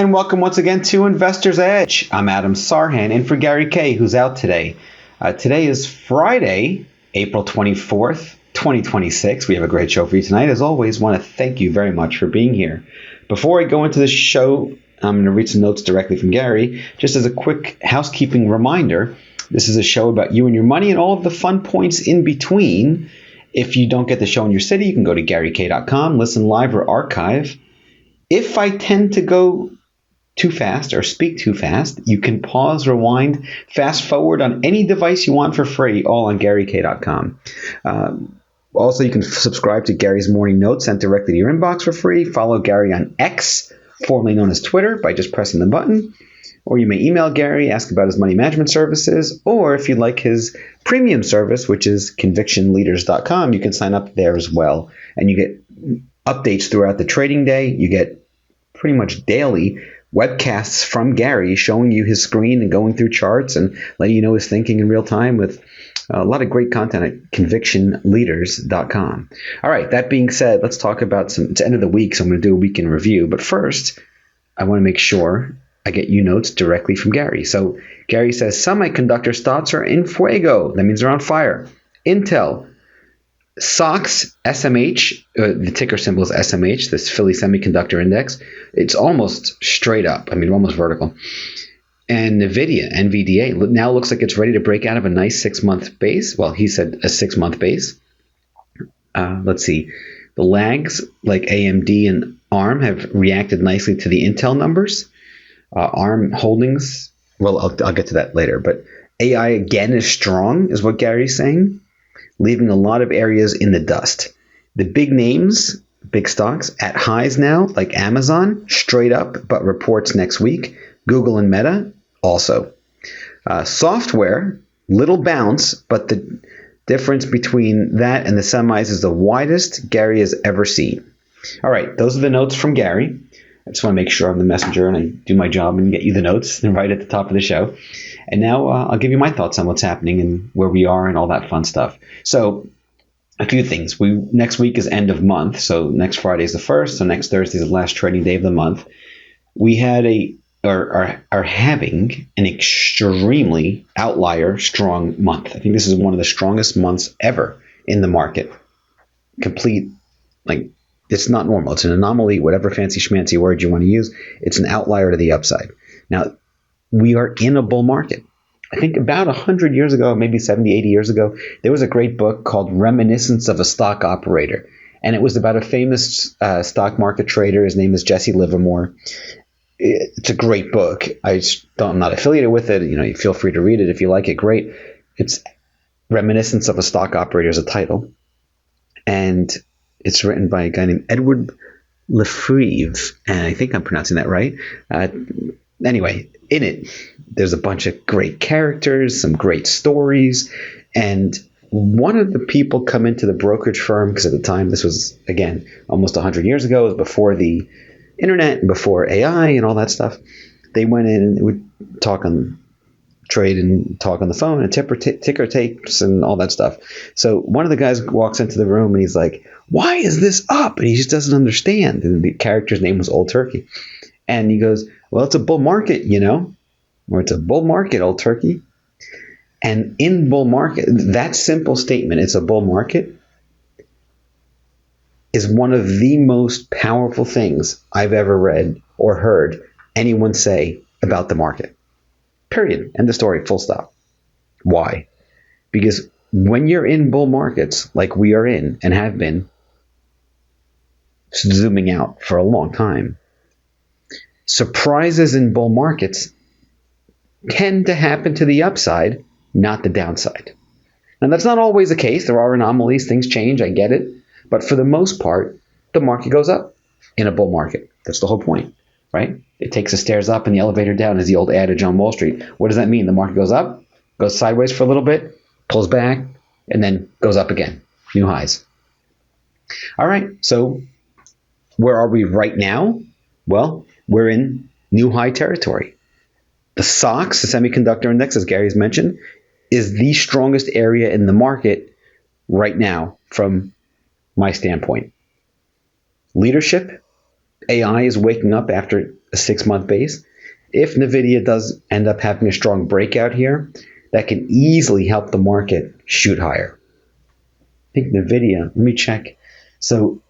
And welcome once again to Investor's Edge. I'm Adam Sarhan, in for Gary Kay, who's out today. Today is Friday, April 24th, 2026. We have a great show for you tonight. As always, want to thank you very much for being here. Before I go into the show, I'm going to read some notes directly from Gary. Just as a quick housekeeping reminder, this is a show about you and your money and all of the fun points in between. If you don't get the show in your city, you can go to GaryK.com, listen live or archive. If I tend to go too fast or speak too fast, you can pause, rewind, fast forward on any device you want for free, all on GaryK.com. Also, you can subscribe to Gary's Morning Notes sent directly to your inbox for free. Follow Gary on X, formerly known as Twitter, by just pressing the button. Or you may email Gary, ask about his money management services, or if you like his premium service, which is convictionleaders.com, you can sign up there as well. And you get updates throughout the trading day. You get pretty much daily webcasts from Gary showing you his screen and going through charts and letting you know his thinking in real time with a lot of great content at convictionleaders.com. All right, that being said, let's talk about it's the end of the week, so I'm going to do a week in review. But first, I want to make sure I get you notes directly from Gary. So Gary says, semiconductor stocks are in fuego. That means they're on fire. Intel, SOX, SMH, the ticker symbol is SMH, this Philly Semiconductor Index. It's almost straight up. I mean, almost vertical. And NVDA, now looks like it's ready to break out of a nice 6-month base. Well, he said a 6-month base. Let's see. The lags like AMD and ARM have reacted nicely to the Intel numbers. ARM holdings, well, I'll get to that later. But AI again is strong, is what Gary's saying, leaving a lot of areas in the dust. The big names, big stocks, at highs now, like Amazon, straight up, but reports next week. Google and Meta, also. Software, little bounce, but the difference between that and the semis is the widest Gary has ever seen. All right, those are the notes from Gary. I just want to make sure I'm the messenger and I do my job and get you the notes right at the top of the show. And now I'll give you my thoughts on what's happening and where we are and all that fun stuff. So a few things. Next week is end of month. So next Friday is the 1st. So next Thursday is the last trading day of the month. We had are having an extremely outlier strong month. I think this is one of the strongest months ever in the market. It's not normal. It's an anomaly, whatever fancy schmancy word you want to use. It's an outlier to the upside. Now, we are in a bull market. I think about 100 years ago, maybe 70, 80 years ago, there was a great book called Reminiscence of a Stock Operator. And it was about a famous stock market trader. His name is Jesse Livermore. It's a great book. I'm not affiliated with it. You feel free to read it if you like it. Great. It's Reminiscence of a Stock Operator is a title. And it's written by a guy named Edward Lefebvre, and I think I'm pronouncing that right. Anyway, in it, there's a bunch of great characters, some great stories, and one of the people come into the brokerage firm, because at the time, this was, again, almost 100 years ago, it was before the internet and before AI and all that stuff. They went in and would trade and talk on the phone and ticker tapes and all that stuff. So one of the guys walks into the room and he's like, why is this up? And he just doesn't understand. And the character's name was Old Turkey. And he goes, well, it's a bull market, or it's a bull market, Old Turkey. And in bull market, that simple statement, it's a bull market, is one of the most powerful things I've ever read or heard anyone say about the market. Period. End of story. Full stop. Why? Because when you're in bull markets like we are in and have been, zooming out for a long time, surprises in bull markets tend to happen to the upside, not the downside. And that's not always the case. There are anomalies. Things change. I get it. But for the most part, the market goes up in a bull market. That's the whole point, right? It takes the stairs up and the elevator down, is the old adage on Wall Street. What does that mean? The market goes up, goes sideways for a little bit, pulls back, and then goes up again. New highs. All right, so where are we right now? Well, we're in new high territory. The SOX, the Semiconductor Index, as Gary's mentioned, is the strongest area in the market right now from my standpoint. Leadership, AI is waking up after a 6-month base. If NVIDIA does end up having a strong breakout here, that can easily help the market shoot higher. I think NVIDIA, let me check. So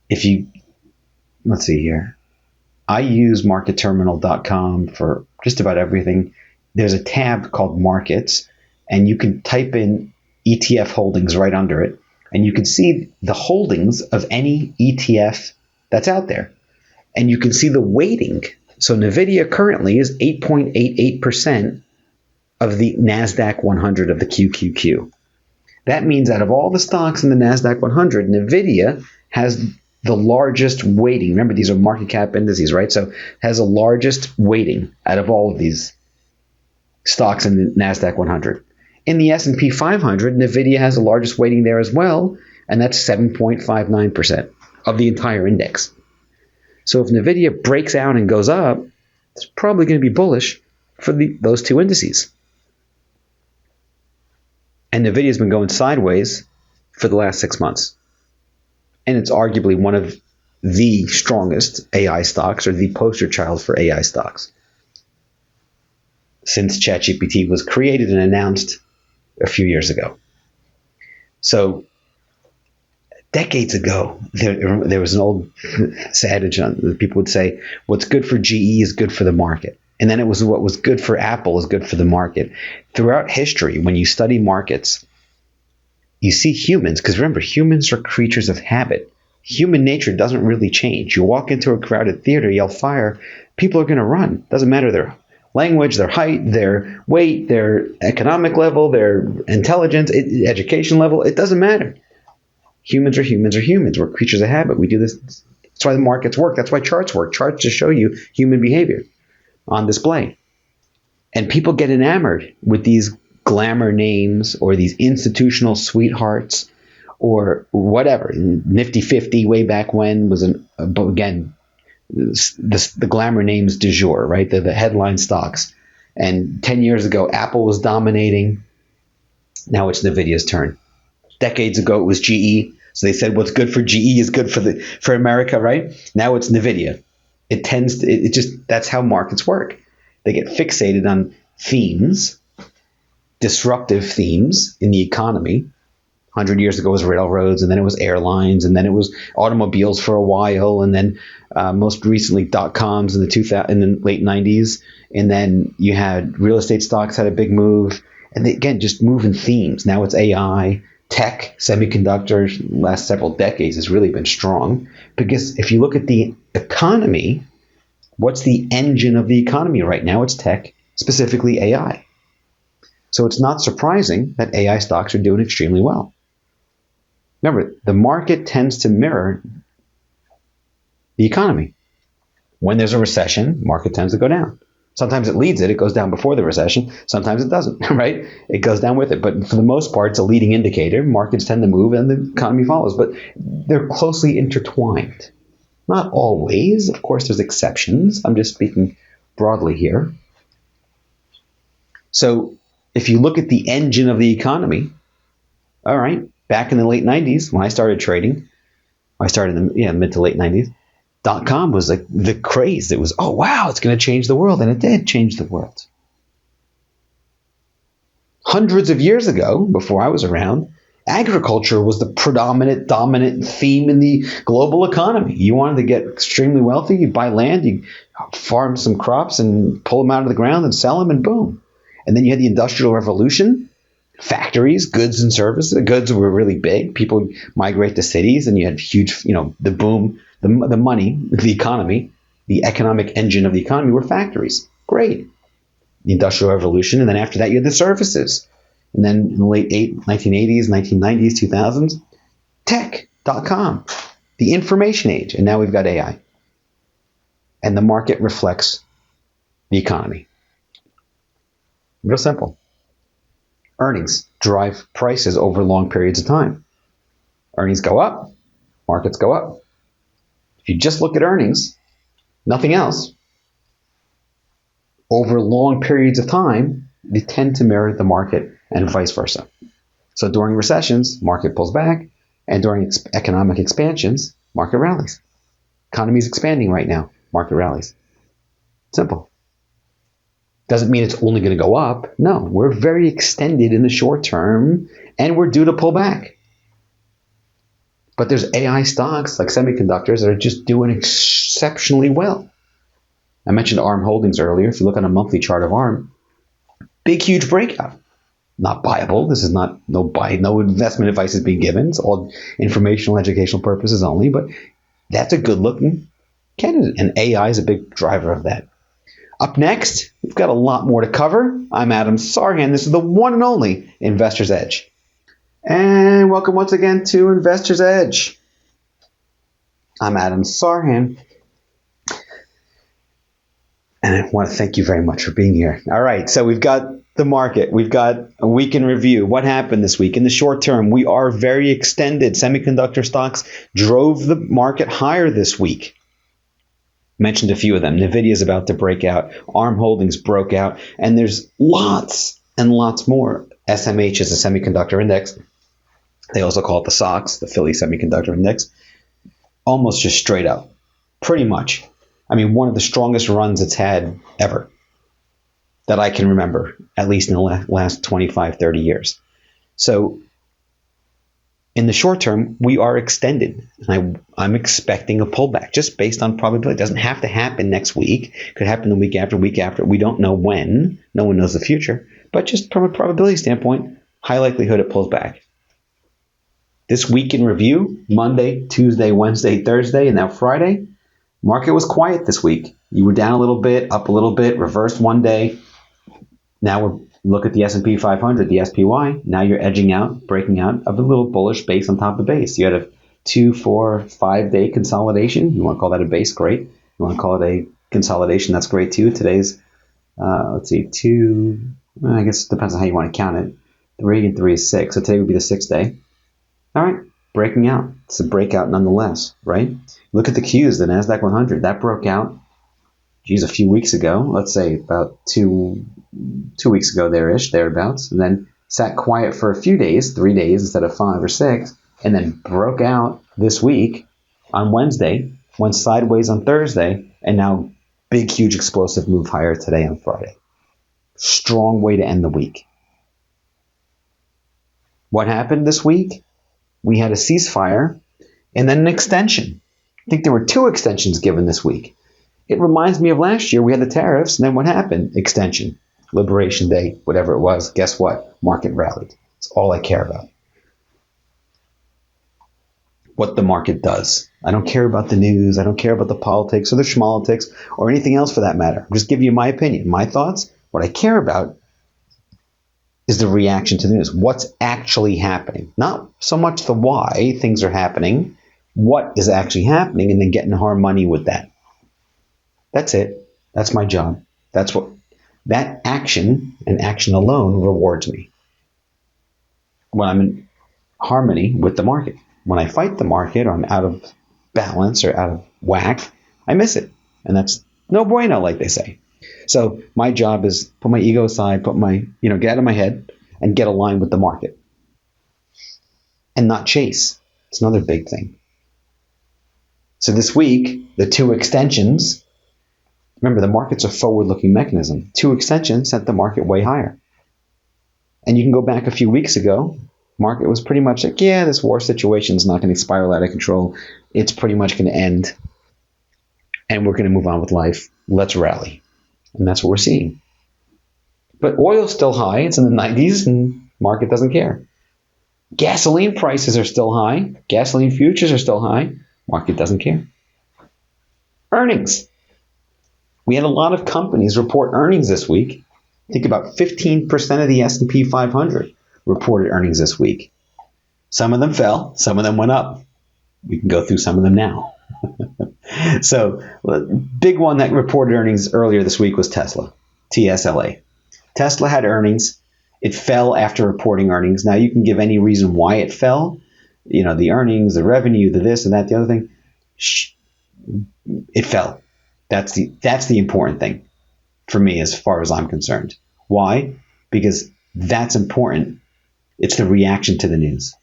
if you, let's see here. I use marketterminal.com for just about everything. There's a tab called Markets, and you can type in ETF holdings right under it, and you can see the holdings of any ETF that's out there. And you can see the weighting. So NVIDIA currently is 8.88% of the NASDAQ 100 of the QQQ. That means out of all the stocks in the NASDAQ 100, NVIDIA has the largest weighting. Remember, these are market cap indices, right? So has the largest weighting out of all of these stocks in the NASDAQ 100. In the S&P 500, NVIDIA has the largest weighting there as well, and that's 7.59% of the entire index. So if NVIDIA breaks out and goes up, it's probably going to be bullish for those two indices. And NVIDIA's been going sideways for the last 6 months. And it's arguably one of the strongest AI stocks, or the poster child for AI stocks, since ChatGPT was created and announced a few years ago. So decades ago, there was an old adage that people would say, what's good for GE is good for the market. And then it was what was good for Apple is good for the market. Throughout history, when you study markets, you see humans, because remember, humans are creatures of habit. Human nature doesn't really change. You walk into a crowded theater, yell fire, people are going to run. Doesn't matter their language, their height, their weight, their economic level, their intelligence, education level. It doesn't matter. Humans are humans are humans. We're creatures of habit. We do this. That's why the markets work. That's why charts work. Charts just show you human behavior on display. And people get enamored with these glamour names or these institutional sweethearts or whatever. Nifty 50 way back when was again, the glamour names du jour, right? They're the headline stocks. And 10 years ago, Apple was dominating. Now it's NVIDIA's turn. Decades ago, it was GE. So they said what's good for GE is good for America, right? Now it's NVIDIA. It just, that's how markets work. They get fixated on themes, disruptive themes in the economy. 100 years ago it was railroads, and then it was airlines, and then it was automobiles for a while, and then most recently dot-coms in the late 90s. And then you had real estate stocks had a big move. And they, again, just moving themes. Now it's AI, tech, semiconductors. Last several decades has really been strong. Because if you look at the economy, what's the engine of the economy right now? It's tech, specifically AI. So it's not surprising that AI stocks are doing extremely well. Remember, the market tends to mirror the economy. When there's a recession, market tends to go down. Sometimes it leads it. It goes down before the recession. Sometimes it doesn't, right? It goes down with it. But for the most part, it's a leading indicator. Markets tend to move and the economy follows. But they're closely intertwined. Not always. Of course, there's exceptions. I'm just speaking broadly here. So if you look at the engine of the economy, all right, back in the late 90s, when I started trading, I started in the mid to late 90s, .com was like the craze. It was, oh, wow, it's going to change the world. And it did change the world. Hundreds of years ago, before I was around, agriculture was the dominant theme in the global economy. You wanted to get extremely wealthy, you buy land, you farm some crops and pull them out of the ground and sell them, and boom. And then you had the Industrial Revolution, factories, goods and services. The goods were really big. People migrate to cities, and you had huge, the boom, the money, the economy, the economic engine of the economy were factories. Great. The Industrial Revolution, and then after that you had the services. And then in the late 1980s, 1990s, 2000s, tech.com, the information age, and now we've got AI. And the market reflects the economy. Real simple. Earnings drive prices over long periods of time. Earnings go up, markets go up. If you just look at earnings, nothing else, over long periods of time, they tend to mirror the market and vice versa. So during recessions, market pulls back, and during economic expansions, market rallies. Economy's expanding right now. Market rallies. Simple. Doesn't mean it's only going to go up. No, we're very extended in the short term, and we're due to pull back. But there's AI stocks like semiconductors that are just doing exceptionally well. I mentioned ARM Holdings earlier. If you look on a monthly chart of ARM, big, huge breakout. Not buyable. This is not no investment advice is being given. It's all informational, educational purposes only. But that's a good-looking candidate, and AI is a big driver of that. Up next, we've got a lot more to cover. I'm Adam Sarhan. This is the one and only Investor's Edge. And welcome once again to Investor's Edge. I'm Adam Sarhan. And I want to thank you very much for being here. All right, so we've got the market. We've got a week in review. What happened this week? In the short term, we are very extended. Semiconductor stocks drove the market higher this week. Mentioned a few of them. NVIDIA is about to break out. ARM Holdings broke out. And there's lots and lots more. SMH is a semiconductor index. They also call it the SOX, the Philly Semiconductor Index. Almost just straight up. Pretty much. I mean, one of the strongest runs it's had ever that I can remember, at least in the last 25, 30 years. So in the short term, we are extended. I'm expecting a pullback just based on probability. It doesn't have to happen next week. It could happen the week after, week after. We don't know when. No one knows the future. But just from a probability standpoint, high likelihood it pulls back. This week in review, Monday, Tuesday, Wednesday, Thursday, and now Friday, market was quiet this week. You were down a little bit, up a little bit, reversed one day. Now we're look at the S&P 500, the SPY. Now you're edging out, breaking out of a little bullish base on top of base. You had a 2, 4, 5-day consolidation. You want to call that a base? Great. You want to call it a consolidation? That's great too. Today's, I guess it depends on how you want to count it. 3 and 3 is 6. So today would be the 6th day. All right, breaking out. It's a breakout nonetheless, right? Look at the Qs, the NASDAQ 100. That broke out, a few weeks ago. Let's say about two weeks ago thereabouts. And then sat quiet for a few days, 3 days instead of 5 or 6. And then broke out this week on Wednesday, went sideways on Thursday, and now big, huge, explosive move higher today on Friday. Strong way to end the week. What happened this week? We had a ceasefire and then an extension. I think there were 2 extensions given this week. It reminds me of last year. We had the tariffs, and then what happened? Extension, Liberation Day, whatever it was. Guess what? Market rallied. It's all I care about. What the market does. I don't care about the news. I don't care about the politics or the schmolitics or anything else for that matter. I'm just giving you my opinion, my thoughts. What I care about is the reaction to the news. What's actually happening? Not so much the why things are happening, what is actually happening, and then getting hard money with that. That's it. That's my job. That action and action alone rewards me. When I'm in harmony with the market. When I fight the market, or I'm out of balance or out of whack, I miss it. And that's no bueno, like they say. So my job is put my ego aside, get out of my head and get aligned with the market. And not chase. It's another big thing. So this week, the 2 extensions, remember the market's a forward-looking mechanism. 2 extensions sent the market way higher. And you can go back a few weeks ago, market was pretty much like, yeah, this war situation is not going to spiral out of control. It's pretty much going to end. And we're going to move on with life. Let's rally. And that's what we're seeing. But oil's still high. It's in the 90s, and market doesn't care. Gasoline prices are still high. Gasoline futures are still high. Market doesn't care. Earnings. We had a lot of companies report earnings this week. I think about 15% of the S&P 500 reported earnings this week. Some of them fell. Some of them went up. We can go through some of them now. So, big one that reported earnings earlier this week was Tesla, TSLA. Tesla had earnings. It fell after reporting earnings. Now, you can give any reason why it fell. The earnings, the revenue, the this and that, the other thing. It fell. That's the important thing for me as far as I'm concerned. Why? Because that's important. It's the reaction to the news.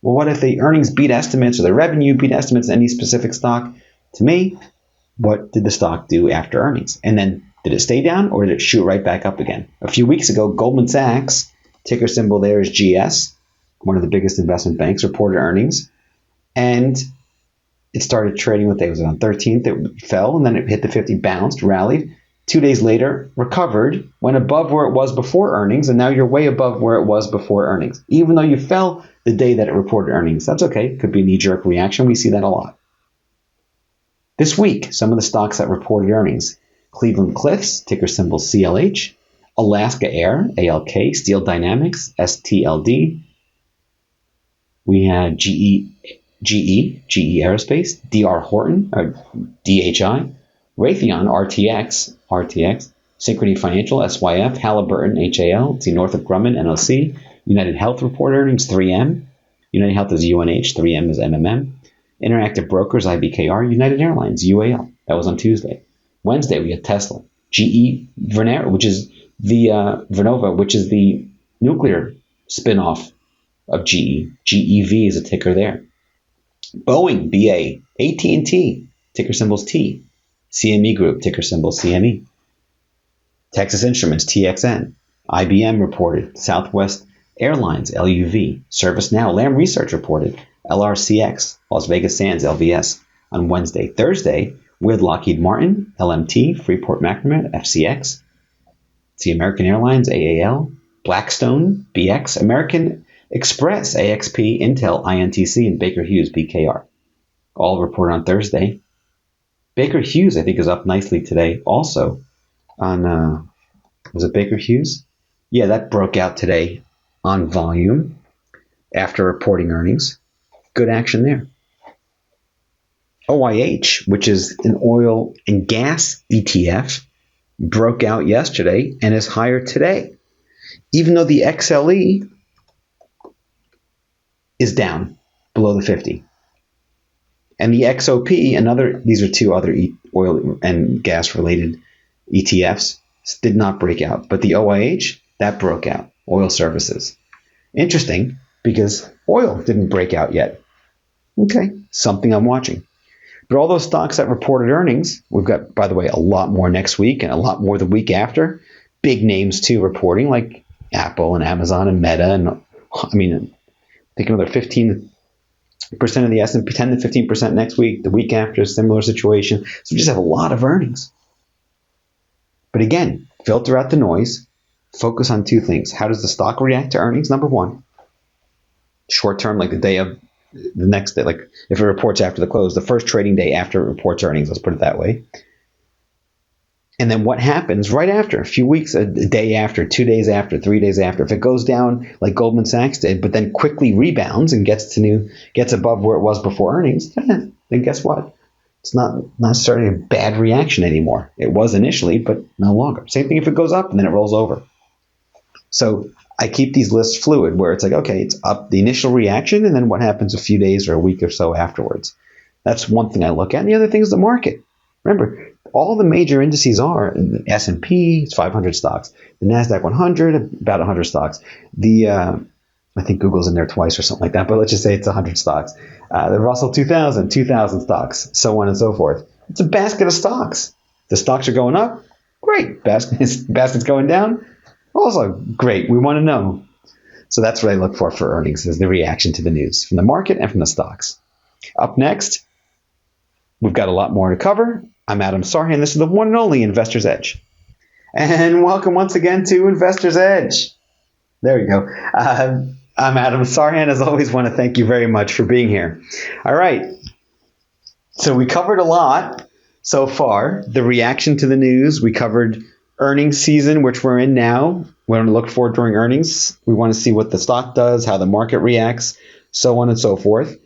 Well, what if the earnings beat estimates or the revenue beat estimates in any specific stock? to me, what did the stock do after earnings? And then did it stay down or did it shoot right back up again? A few weeks ago, Goldman Sachs, ticker symbol there is GS, one of the biggest investment banks, reported earnings. And it started trading, what day was it, on 13th? It fell and then it hit the 50, bounced, rallied. 2 days later, recovered, went above where it was before earnings, and now you're way above where it was before earnings. Even though you fell the day that it reported earnings. That's okay. It could be a knee-jerk reaction. We see that a lot. This week, some of the stocks that reported earnings. Cleveland Cliffs, ticker symbol CLH. Alaska Air, ALK. Steel Dynamics, STLD. We had GE Aerospace. DR Horton, or DHI. Raytheon, RTX. Synchrony Financial, SYF. Halliburton, HAL. See Northrop Grumman, NOC. United Health report earnings, 3M. United Health is UNH, 3M is MMM. Interactive Brokers, IBKR. United Airlines, UAL. That was on Tuesday. Wednesday, we had Tesla. GE Vernova, which is the nuclear spinoff of GE. GEV is a ticker there. Boeing, BA. AT&T, ticker symbols T. CME Group, ticker symbol CME. Texas Instruments, TXN. IBM reported. Southwest Airlines, LUV. ServiceNow, Lam Research reported. LRCX, Las Vegas Sands, LVS, on Wednesday. Thursday, we had Lockheed Martin, LMT, Freeport McMoran, FCX. See American Airlines, AAL. Blackstone, BX. American Express, AXP, Intel, INTC, and Baker Hughes, BKR. All reported on Thursday. Baker Hughes, I think, is up nicely today also on, was it Baker Hughes? Yeah, that broke out today on volume after reporting earnings. Good action there. OIH, which is an oil and gas ETF, broke out yesterday and is higher today, even though the XLE is down below the 50. And the XOP, these are two other oil and gas related ETFs, did not break out. But the OIH, that broke out, oil services. Interesting, because oil didn't break out yet. Okay, something I'm watching. But all those stocks that reported earnings, we've got, by the way, a lot more next week and a lot more the week after. Big names, too, reporting, like Apple and Amazon and Meta. And I think another 15% of the S&P, 10 to 15% next week. The week after, similar situation. So we just have a lot of earnings. But again, filter out the noise. Focus on two things. How does the stock react to earnings? Number one, short term, like the day of the next day, like if it reports after the close, the first trading day after it reports earnings, let's put it that way. And then what happens right after, a few weeks, a day after, 2 days after, 3 days after. If it goes down like Goldman Sachs did, but then quickly rebounds and gets above where it was before earnings, then guess what? It's not necessarily a bad reaction anymore. It was initially, but no longer. Same thing if it goes up and then it rolls over. So I keep these lists fluid where it's like, okay, it's up the initial reaction and then what happens a few days or a week or so afterwards. That's one thing I look at. And the other thing is the market. Remember, all the major indices are the S&P, it's 500 stocks. The NASDAQ 100, about 100 stocks. I think Google's in there twice or something like that, but let's just say it's 100 stocks. The Russell 2000, 2,000 stocks, so on and so forth. It's a basket of stocks. The stocks are going up, great. Basket's going down, also great. We want to know. So that's what I look for earnings, is the reaction to the news from the market and from the stocks. Up next, we've got a lot more to cover. I'm Adam Sarhan. This is the one and only Investor's Edge. And welcome once again to Investor's Edge. There we go. I'm Adam Sarhan. As always, want to thank you very much for being here. All right. So we covered a lot so far. The reaction to the news. We covered earnings season, which we're in now. We want to look for during earnings. We want to see what the stock does, how the market reacts, so on and so forth.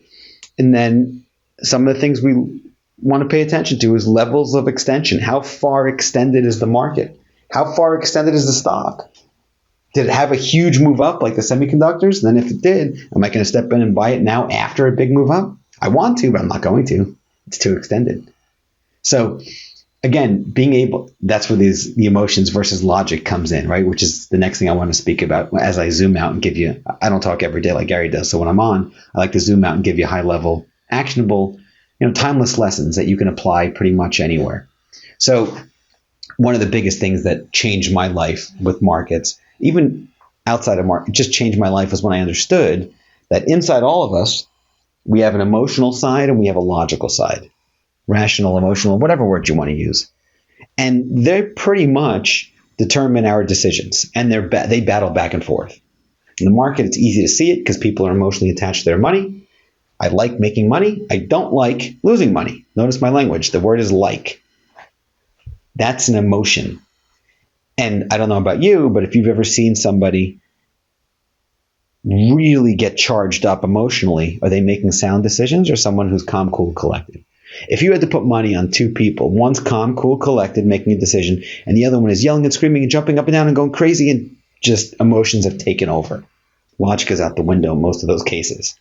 And then some of the things we want to pay attention to is levels of extension. How far extended is the market? How far extended is the stock? Did it have a huge move up like the semiconductors? And then if it did, am I going to step in and buy it now after a big move up? I want to, but I'm not going to. It's too extended. So again, that's where the emotions versus logic comes in, right? Which is the next thing I want to speak about as I zoom out and give you, I don't talk every day like Gary does. So when I'm on, I like to zoom out and give you high level, actionable timeless lessons that you can apply pretty much anywhere. So one of the biggest things that changed my life with markets, even outside of market, just changed my life, was when I understood that inside all of us, we have an emotional side and we have a logical side. Rational, emotional, whatever word you want to use. And they pretty much determine our decisions, and they battle back and forth. In the market, it's easy to see it because people are emotionally attached to their money. I like making money. I don't like losing money. Notice my language. The word is like. That's an emotion. And I don't know about you, but if you've ever seen somebody really get charged up emotionally, are they making sound decisions, or someone who's calm, cool, collected? If you had to put money on two people, one's calm, cool, collected, making a decision, and the other one is yelling and screaming and jumping up and down and going crazy, and just emotions have taken over. Logic is out the window in most of those cases.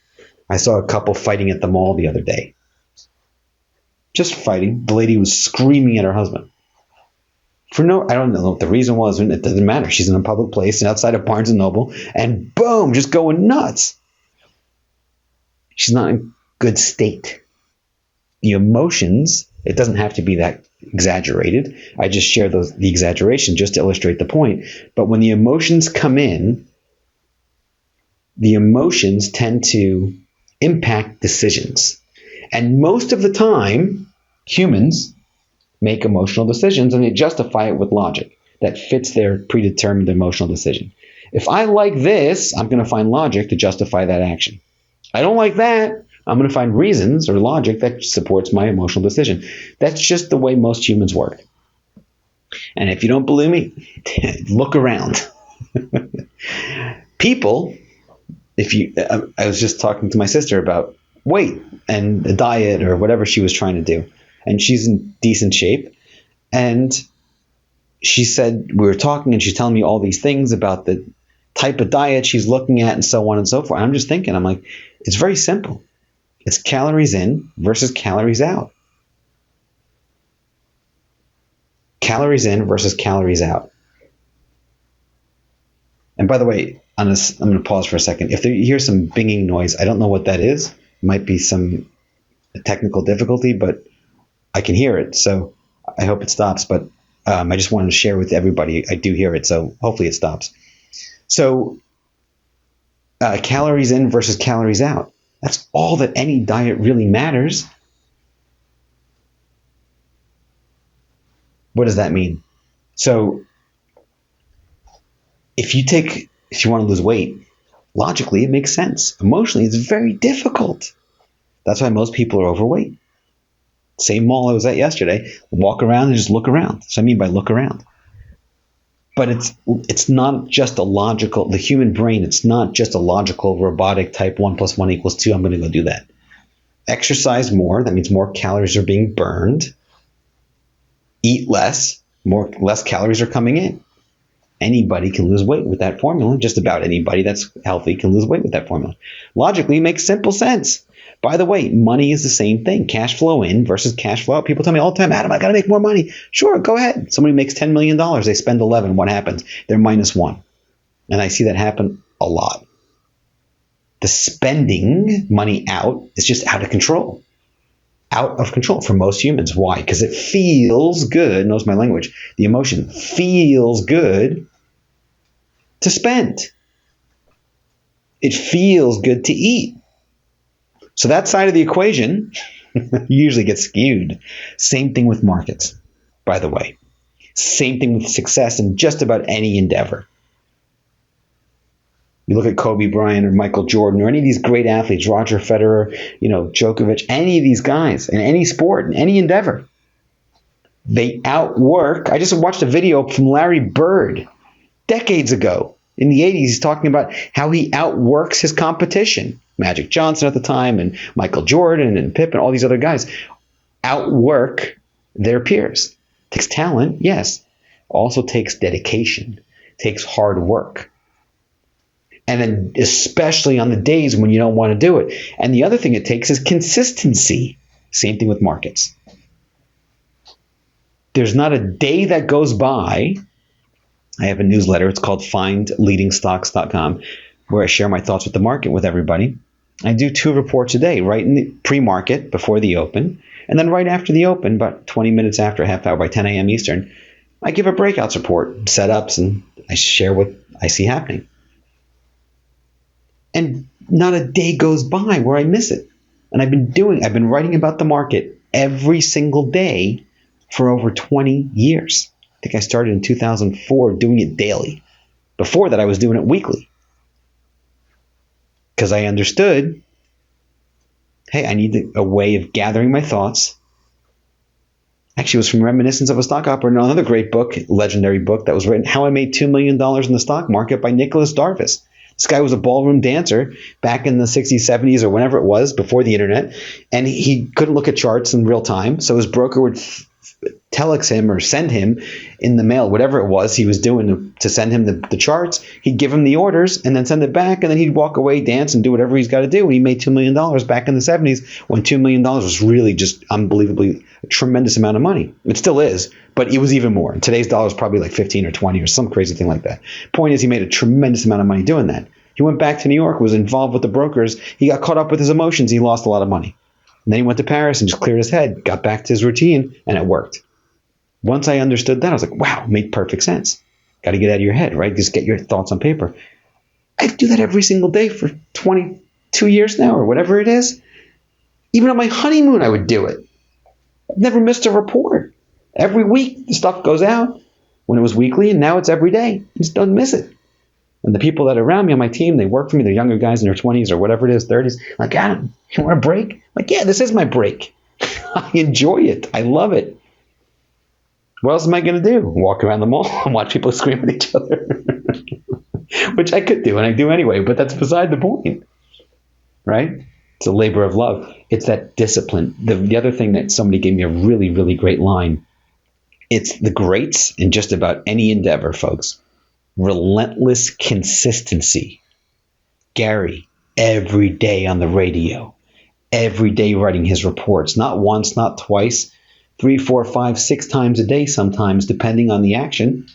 I saw a couple fighting at the mall the other day. Just fighting. The lady was screaming at her husband. I don't know what the reason was. It doesn't matter. She's in a public place and outside of Barnes & Noble, and boom, just going nuts. She's not in good state. The emotions, it doesn't have to be that exaggerated. I just share the exaggeration just to illustrate the point. But when the emotions come in, the emotions tend to impact decisions. And most of the time, humans make emotional decisions, and they justify it with logic that fits their predetermined emotional decision. If I like this, I'm going to find logic to justify that action. I don't like that, I'm going to find reasons or logic that supports my emotional decision. That's just the way most humans work. And if you don't believe me, look around. People, I was just talking to my sister about weight and a diet or whatever she was trying to do. And she's in decent shape. And she said, we were talking and she's telling me all these things about the type of diet she's looking at and so on and so forth. And I'm just thinking, I'm like, it's very simple. It's calories in versus calories out. Calories in versus calories out. And by the way, I'm going to pause for a second. If you hear some binging noise, I don't know what that is. It might be some technical difficulty, but I can hear it. So I hope it stops. But I just wanted to share with everybody. I do hear it, so hopefully it stops. So calories in versus calories out. That's all that any diet really matters. What does that mean? So if you want to lose weight, logically it makes sense. Emotionally, it's very difficult. That's why most people are overweight. Same mall I was at yesterday, walk around and just look around. So I mean by look around. But it's not just the human brain, it's not just a logical, robotic type 1 + 1 = 2, I'm going to go do that. Exercise more, that means more calories are being burned. Eat less, less calories are coming in. Anybody can lose weight with that formula. Just about anybody that's healthy can lose weight with that formula. Logically, it makes simple sense. By the way, money is the same thing. Cash flow in versus cash flow out. People tell me all the time, Adam, I got to make more money. Sure, go ahead. Somebody makes $10 million. They spend 11. What happens? They're -1. And I see that happen a lot. The spending money out is just out of control. Out of control for most humans. Why? Because it feels good. Knows my language. The emotion feels good to spend. It feels good to eat. So that side of the equation usually gets skewed. Same thing with markets, by the way. Same thing with success in just about any endeavor. You look at Kobe Bryant or Michael Jordan or any of these great athletes, Roger Federer, Djokovic, any of these guys in any sport, in any endeavor. They outwork. I just watched a video from Larry Bird decades ago. In the 80s, he's talking about how he outworks his competition. Magic Johnson at the time and Michael Jordan and Pippen, all these other guys outwork their peers. Takes talent, yes. Also takes dedication, takes hard work. And then especially on the days when you don't want to do it. And the other thing it takes is consistency. Same thing with markets. There's not a day that goes by. I have a newsletter. It's called findleadingstocks.com, where I share my thoughts with the market with everybody. I do 2 reports a day, right in the pre-market before the open, and then right after the open, about 20 minutes after, a half hour by 10 a.m. Eastern, I give a breakouts report, setups, and I share what I see happening. And not a day goes by where I miss it. And I've been writing about the market every single day for over 20 years. I think I started in 2004 doing it daily. Before that, I was doing it weekly. Because I understood, hey, I need a way of gathering my thoughts. Actually, it was from Reminiscence of a Stock Operator, another great book, legendary book that was written, How I Made $2 Million in the Stock Market by Nicholas Darvis. This guy was a ballroom dancer back in the 60s, 70s, or whenever it was, before the internet, and he couldn't look at charts in real time, so his broker would telex him or send him in the mail, whatever it was he was doing to send him the charts. He'd give him the orders and then send it back, and then he'd walk away, dance, and do whatever he's got to do. And he made $2 million back in the 70s when $2 million was really just unbelievably a tremendous amount of money. It still is, but it was even more. Today's dollar is probably like 15 or 20 or some crazy thing like that. Point is, he made a tremendous amount of money doing that. He went back to New York, was involved with the brokers. He got caught up with his emotions. He lost a lot of money. And then he went to Paris and just cleared his head, got back to his routine, and it worked. Once I understood that, I was like, wow, it made perfect sense. Got to get out of your head, right? Just get your thoughts on paper. I do that every single day for 22 years now or whatever it is. Even on my honeymoon, I would do it. I've never missed a report. Every week, the stuff goes out when it was weekly, and now it's every day. I just don't miss it. And the people that are around me on my team, they work for me. They're younger guys in their 20s or whatever it is, 30s. Like, Adam, you want a break? I'm like, yeah, this is my break. I enjoy it. I love it. What else am I going to do? Walk around the mall and watch people scream at each other? Which I could do, and I do anyway, but that's beside the point, right? It's a labor of love. It's that discipline. The other thing that somebody gave me a really, really great line, it's the greats in just about any endeavor, folks. Relentless consistency. Gary, every day on the radio, every day writing his reports, not once, not twice, 3, 4, 5, 6 times a day sometimes, depending on the action.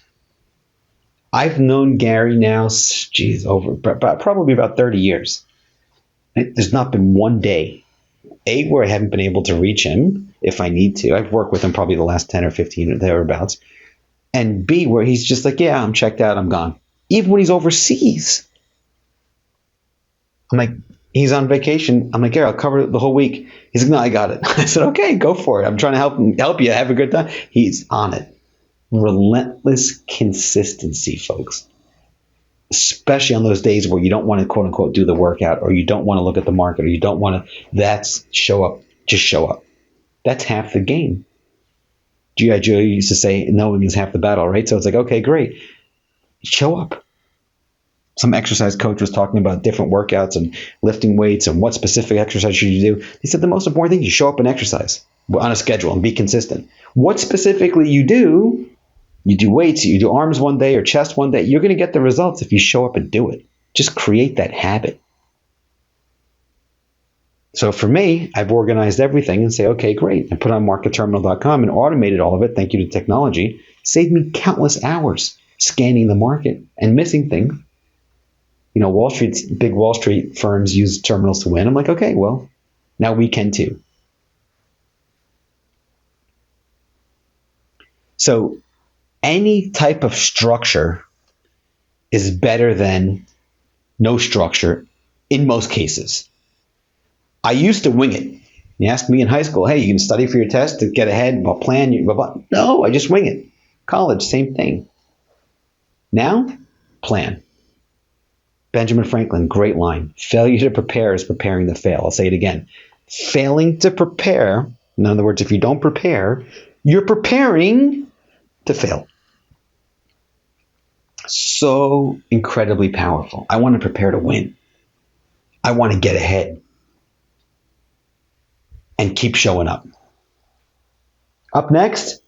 I've known Gary now, probably about 30 years. There's not been one day, A, where I haven't been able to reach him if I need to. I've worked with him probably the last 10 or 15 or thereabouts. And B, where he's just like, yeah, I'm checked out, I'm gone. Even when he's overseas. I'm like, he's on vacation. I'm like, Gary, I'll cover the whole week. He's like, no, I got it. I said, okay, go for it. I'm trying to help you have a good time. He's on it. Relentless consistency, folks. Especially on those days where you don't want to, quote unquote, do the workout, or you don't want to look at the market, or you don't want to, show up. Just show up. That's half the game. G.I. Joe used to say, knowing is half the battle, right? So it's like, okay, great. Show up. Some exercise coach was talking about different workouts and lifting weights and what specific exercise should you do. He said the most important thing is you show up and exercise on a schedule and be consistent. What specifically you do weights, you do arms one day or chest one day, you're going to get the results if you show up and do it. Just create that habit. So for me, I've organized everything and say, okay, great. I put on marketterminal.com and automated all of it. Thank you to technology. Saved me countless hours scanning the market and missing things. You know, big Wall Street firms use terminals to win. I'm like, okay, well, now we can too. So any type of structure is better than no structure in most cases. I used to wing it. You asked me in high school, hey, you can study for your test to get ahead, blah, plan, blah, blah. No, I just wing it. College, same thing. Now, plan. Benjamin Franklin, great line. Failure to prepare is preparing to fail. I'll say it again. Failing to prepare, in other words, if you don't prepare, you're preparing to fail. So incredibly powerful. I want to prepare to win. I want to get ahead and keep showing up. Up next,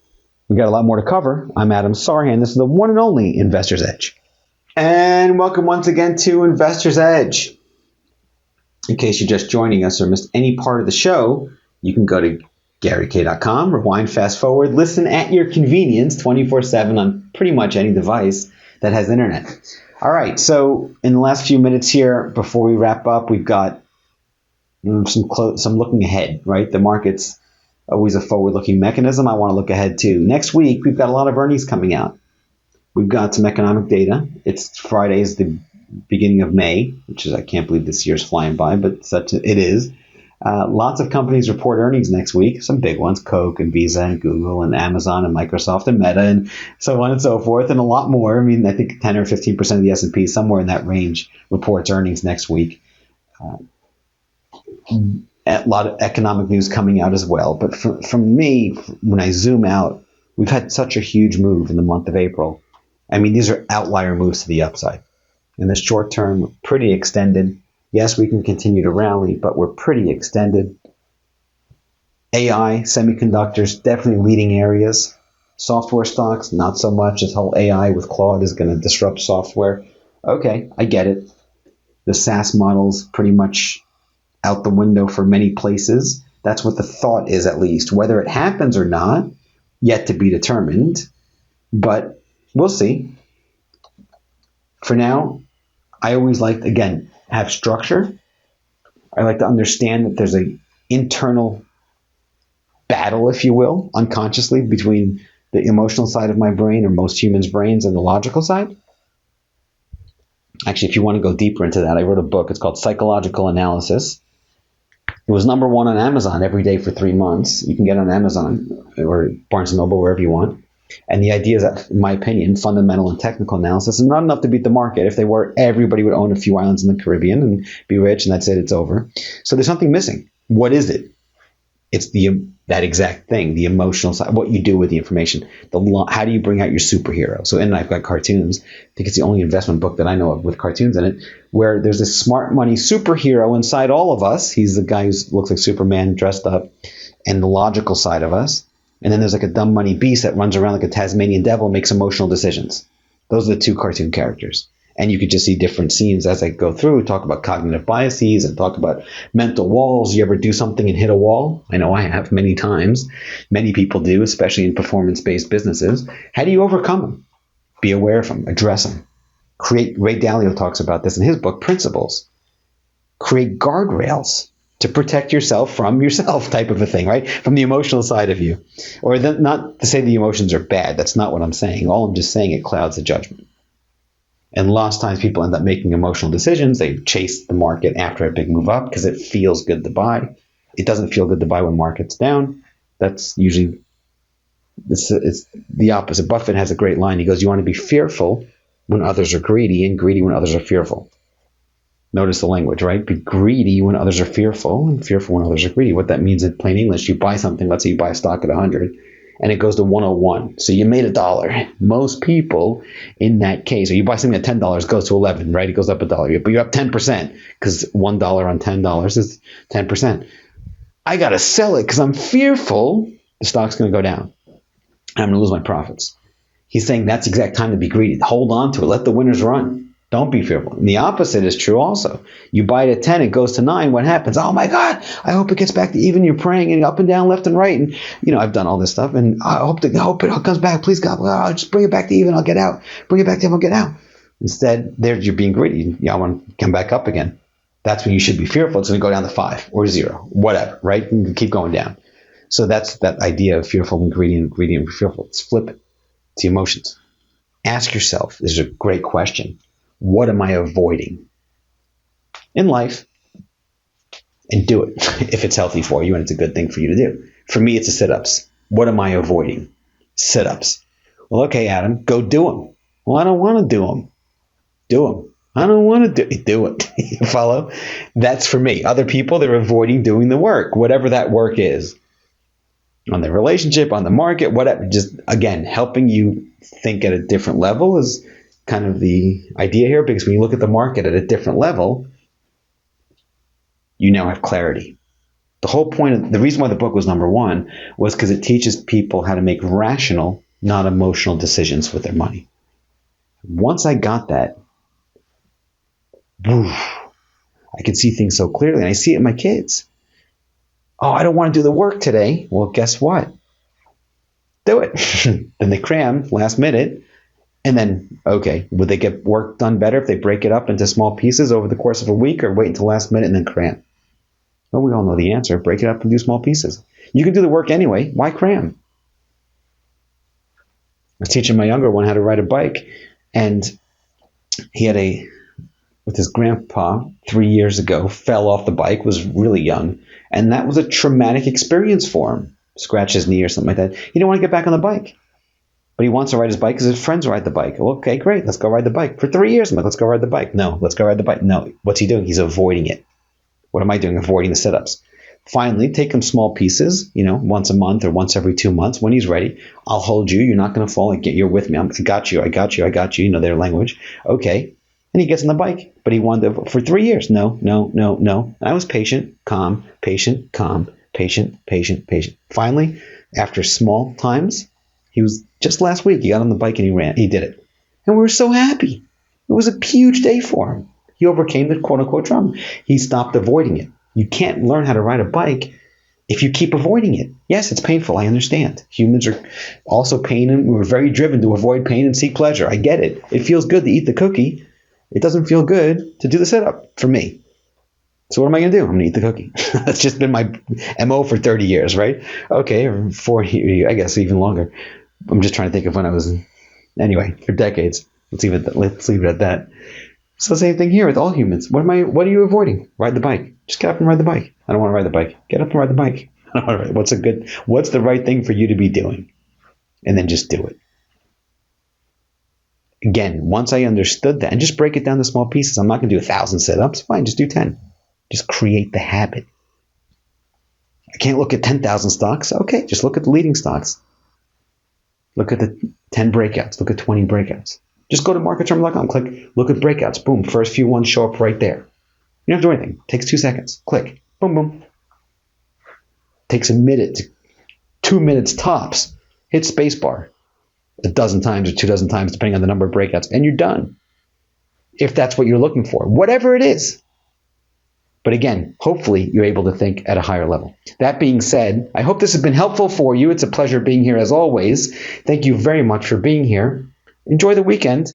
we got a lot more to cover. I'm Adam Sarhan. This is the one and only Investor's Edge. And welcome once again to Investor's Edge. In case you're just joining us or missed any part of the show, you can go to GaryK.com, rewind, fast forward, listen at your convenience 24/7 on pretty much any device that has internet. All right, so in the last few minutes here, before we wrap up, we've got some looking ahead, right? The market's always a forward-looking mechanism. I want to look ahead too. Next week, we've got a lot of earnings coming out. We've got some economic data. It's Friday is the beginning of May, which is, I can't believe this year's flying by, but it is. Lots of companies report earnings next week, some big ones, Coke and Visa and Google and Amazon and Microsoft and Meta and so on and so forth, and a lot more. I mean, I think 10 or 15% of the S&P, somewhere in that range, reports earnings next week. A lot of economic news coming out as well. But for me, when I zoom out, we've had such a huge move in the month of April. I mean, these are outlier moves to the upside. In the short term, pretty extended. Yes, we can continue to rally, but we're pretty extended. AI, semiconductors, definitely leading areas. Software stocks, not so much. This whole AI with Claude is going to disrupt software. Okay, I get it. The SaaS model's pretty much out the window for many places. That's what the thought is, at least. Whether it happens or not, yet to be determined. But we'll see. For now, I always like, again, have structure. I like to understand that there's an internal battle, if you will, unconsciously between the emotional side of my brain, or most humans' brains, and the logical side. Actually, if you want to go deeper into that, I wrote a book. It's called Psychological Analysis. It was number one on Amazon every day for 3 months. You can get it on Amazon or Barnes & Noble, wherever you want. And the idea is that, in my opinion, fundamental and technical analysis is not enough to beat the market. If they were, everybody would own a few islands in the Caribbean and be rich, and that's it, it's over. So there's something missing. What is it? It's that exact thing, the emotional side, what you do with the information. How do you bring out your superhero? So, and I've got cartoons. I think it's the only investment book that I know of with cartoons in it, where there's this smart money superhero inside all of us. He's the guy who looks like Superman dressed up, and the logical side of us. And then there's like a dumb money beast that runs around like a Tasmanian devil and makes emotional decisions. Those are the two cartoon characters. And you could just see different scenes as I go through, talk about cognitive biases and talk about mental walls. You ever do something and hit a wall? I know I have many times. Many people do, especially in performance-based businesses. How do you overcome them? Be aware of them. Address them. Ray Dalio talks about this in his book, Principles. Create guardrails to protect yourself from yourself, type of a thing, right? From the emotional side of you. Or not to say the emotions are bad. That's not what I'm saying. All I'm just saying, it clouds the judgment. And lots of times people end up making emotional decisions. They chase the market after a big move up because it feels good to buy. It doesn't feel good to buy when market's down. That's usually, it's the opposite. Buffett has a great line. He goes, you want to be fearful when others are greedy, and greedy when others are fearful. Notice the language, right? Be greedy when others are fearful, and fearful when others are greedy. What that means in plain English, you buy something, let's say you buy a stock at 100, and it goes to 101. So you made $1. Most people in that case, or you buy something at $10, goes to 11, right? It goes up $1, but you're up 10% because $1 on $10 is 10%. I got to sell it because I'm fearful the stock's going to go down. I'm going to lose my profits. He's saying that's the exact time to be greedy. Hold on to it. Let the winners run. Don't be fearful. And the opposite is true also. You buy it at 10, it goes to 9. What happens? Oh my God, I hope it gets back to even. You're praying and up and down, left and right. And, I've done all this stuff. And I hope it comes back. Please, God, just bring it back to even. I'll get out. Bring it back to even. I'll get out. Instead, you're being greedy. I want to come back up again. That's when you should be fearful. It's going to go down to 5 or 0, whatever, right? You can keep going down. So that's that idea of fearful and greedy and fearful. Let's flip it. It's the emotions. Ask yourself, this is a great question. What am I avoiding in life? And do it if it's healthy for you and it's a good thing for you to do. For me, it's the sit-ups. What am I avoiding? Sit-ups. Well, okay, Adam, go do them. Well, I don't want to do them. Do them. I don't want to do it. You follow? That's for me. Other people, they're avoiding doing the work, whatever that work is. On the relationship, on the market, whatever. Just, again, helping you think at a different level is kind of the idea here, because when you look at the market at a different level, you now have clarity. The whole point the reason why the book was number one was because it teaches people how to make rational, not emotional decisions with their money. Once I got that, I could see things so clearly, and I see it in my kids. Oh, I don't want to do the work today. Well, guess what? Do it. Then they cram last minute. And then, okay, would they get work done better if they break it up into small pieces over the course of a week, or wait until last minute and then cram? Well, we all know the answer. Break it up and do small pieces. You can do the work anyway. Why cram? I was teaching my younger one how to ride a bike, and he had with his grandpa 3 years ago, fell off the bike, was really young, and that was a traumatic experience for him. Scratched his knee or something like that. He didn't want to get back on the bike. But he wants to ride his bike because his friends ride the bike. Well, okay, great. Let's go ride the bike. For 3 years, I'm like, let's go ride the bike. No, let's go ride the bike. No. What's he doing? He's avoiding it. What am I doing? Avoiding the sit-ups. Finally, take him small pieces, once a month or once every 2 months. When he's ready, I'll hold you. You're not going to fall. You're with me. I got you. I got you. I got you. You know their language. Okay. And he gets on the bike. But he wanted to, for 3 years. No. And I was patient, calm, patient, calm, patient. Finally, after small times, he was just last week, he got on the bike and he ran. He did it. And we were so happy. It was a huge day for him. He overcame the quote-unquote trauma. He stopped avoiding it. You can't learn how to ride a bike if you keep avoiding it. Yes, it's painful. I understand. Humans are also we're very driven to avoid pain and seek pleasure. I get it. It feels good to eat the cookie. It doesn't feel good to do the sit-up for me. So what am I going to do? I'm going to eat the cookie. That's just been my MO for 30 years, right? Okay, or 40, I guess even longer. I'm just trying to think of when I was, anyway, for decades. Let's leave it at that. So the same thing here with all humans. What are you avoiding? Ride the bike. Just get up and ride the bike. I don't want to ride the bike. Get up and ride the bike. I don't want to ride. What's the right thing for you to be doing? And then just do it. Again, once I understood that, and just break it down to small pieces. I'm not going to do 1,000 sit-ups. Fine, just do 10. Just create the habit. I can't look at 10,000 stocks. Okay, just look at the leading stocks. Look at the 10 breakouts. Look at 20 breakouts. Just go to marketterminal.com, click, look at breakouts. Boom, first few ones show up right there. You don't have to do anything. It takes 2 seconds. Click. Boom, boom. Takes a minute, 2 minutes tops. Hit spacebar a dozen times or 2 dozen times, depending on the number of breakouts, and you're done. If that's what you're looking for, whatever it is. But again, hopefully you're able to think at a higher level. That being said, I hope this has been helpful for you. It's a pleasure being here as always. Thank you very much for being here. Enjoy the weekend.